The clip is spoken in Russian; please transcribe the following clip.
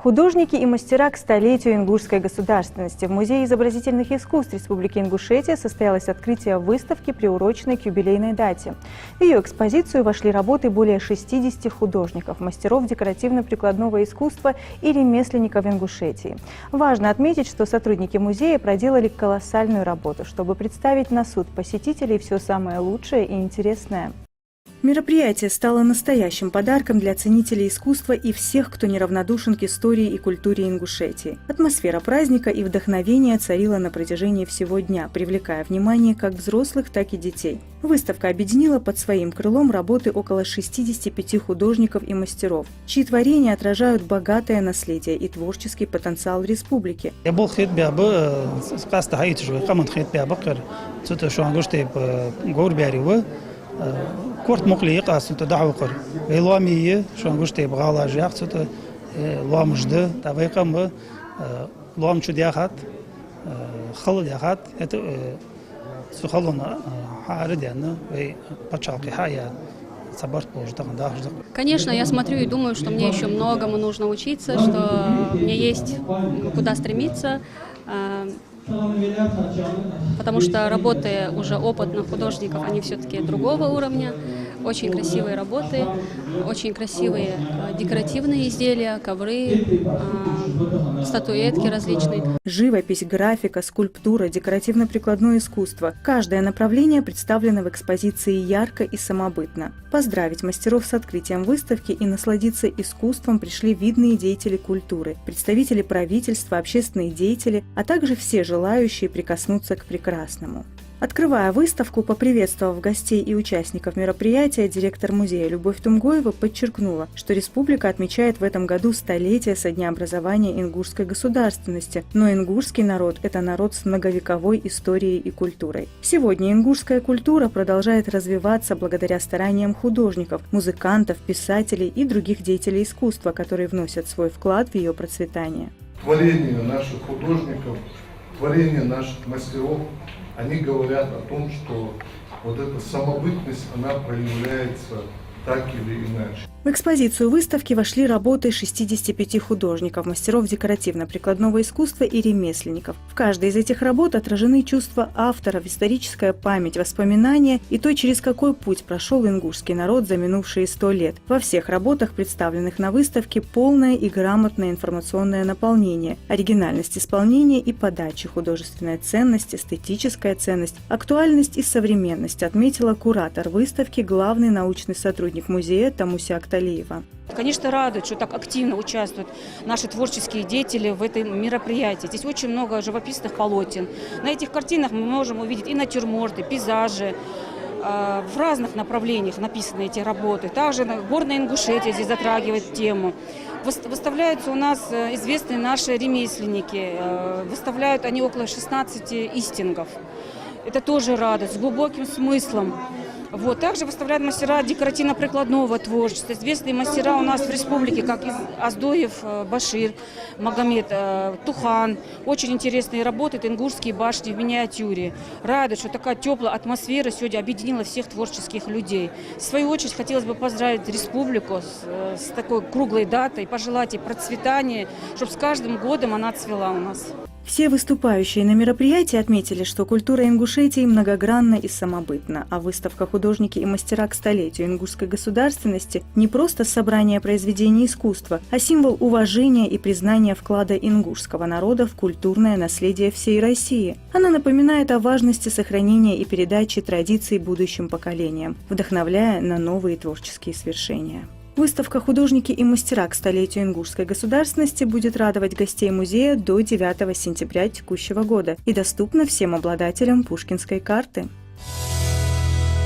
Художники и мастера к столетию ингушской государственности. В Музее изобразительных искусств Республики Ингушетия состоялось открытие выставки, приуроченной к юбилейной дате. В ее экспозицию вошли работы более 60 художников, мастеров декоративно-прикладного искусства и ремесленников Ингушетии. Важно отметить, что сотрудники музея проделали колоссальную работу, чтобы представить на суд посетителей все самое лучшее и интересное. Мероприятие стало настоящим подарком для ценителей искусства и всех, кто неравнодушен к истории и культуре Ингушетии. Атмосфера праздника и вдохновения царила на протяжении всего дня, привлекая внимание как взрослых, так и детей. Выставка объединила под своим крылом работы около 65 художников и мастеров, чьи творения отражают богатое наследие и творческий потенциал республики. كورت مقلق أصلا تدعوقر إلوامية شو نقول تي بغالا جاك تت لوام جدة تبايقم لوام شو دياخات خل دياخات это سخلنا حارد يعني بتشاقي حياة صبرت بوجودك ده. Конечно, я смотрю и думаю, что мне еще многому нужно учиться, что мне есть куда стремиться. Потому что работы уже опытных художников, они все-таки другого уровня. Очень красивые работы, очень красивые декоративные изделия, ковры, статуэтки различные. Живопись, графика, скульптура, декоративно-прикладное искусство. Каждое направление представлено в экспозиции ярко и самобытно. Поздравить мастеров с открытием выставки и насладиться искусством пришли видные деятели культуры, представители правительства, общественные деятели, а также все желающие прикоснуться к прекрасному. Открывая выставку, поприветствовав гостей и участников мероприятия, директор музея Любовь Тумгоева подчеркнула, что республика отмечает в этом году столетие со дня образования ингушской государственности, но ингушский народ – это народ с многовековой историей и культурой. Сегодня ингушская культура продолжает развиваться благодаря стараниям художников, музыкантов, писателей и других деятелей искусства, которые вносят свой вклад в ее процветание. Творение наших художников, творение наших мастеров, они говорят о том, что вот эта самобытность, она проявляется так или иначе. В экспозицию выставки вошли работы 65 художников, мастеров декоративно-прикладного искусства и ремесленников. В каждой из этих работ отражены чувства авторов, историческая память, воспоминания и то, через какой путь прошел ингушский народ за минувшие 100 лет. Во всех работах, представленных на выставке, полное и грамотное информационное наполнение, оригинальность исполнения и подачи, художественная ценность, эстетическая ценность, актуальность и современность, отметила куратор выставки, главный научный сотрудник музея Тамуся Акталиева. Конечно, радует, что так активно участвуют наши творческие деятели в этом мероприятии. Здесь очень много живописных полотен. На этих картинах мы можем увидеть и натюрморты, пейзажи. В разных направлениях написаны эти работы. Также горная Ингушетия здесь затрагивает тему. Выставляются у нас известные наши ремесленники. Выставляют они около 16 истингов. Это тоже радость, с глубоким смыслом. Также выставляют мастера декоративно-прикладного творчества. Известные мастера у нас в республике, как Аздоев Башир, Магомед Тухан. Очень интересные работы, это ингушские башни в миниатюре. Радует, что такая теплая атмосфера сегодня объединила всех творческих людей. В свою очередь хотелось бы поздравить республику с такой круглой датой, пожелать ей процветания, чтобы с каждым годом она цвела у нас. Все выступающие на мероприятии отметили, что культура Ингушетии многогранна и самобытна, а выставка «Художники и мастера к столетию ингушской государственности» не просто собрание произведений искусства, а символ уважения и признания вклада ингушского народа в культурное наследие всей России. Она напоминает о важности сохранения и передачи традиций будущим поколениям, вдохновляя на новые творческие свершения. Выставка «Художники и мастера к столетию ингушской государственности» будет радовать гостей музея до 9 сентября текущего года и доступна всем обладателям пушкинской карты.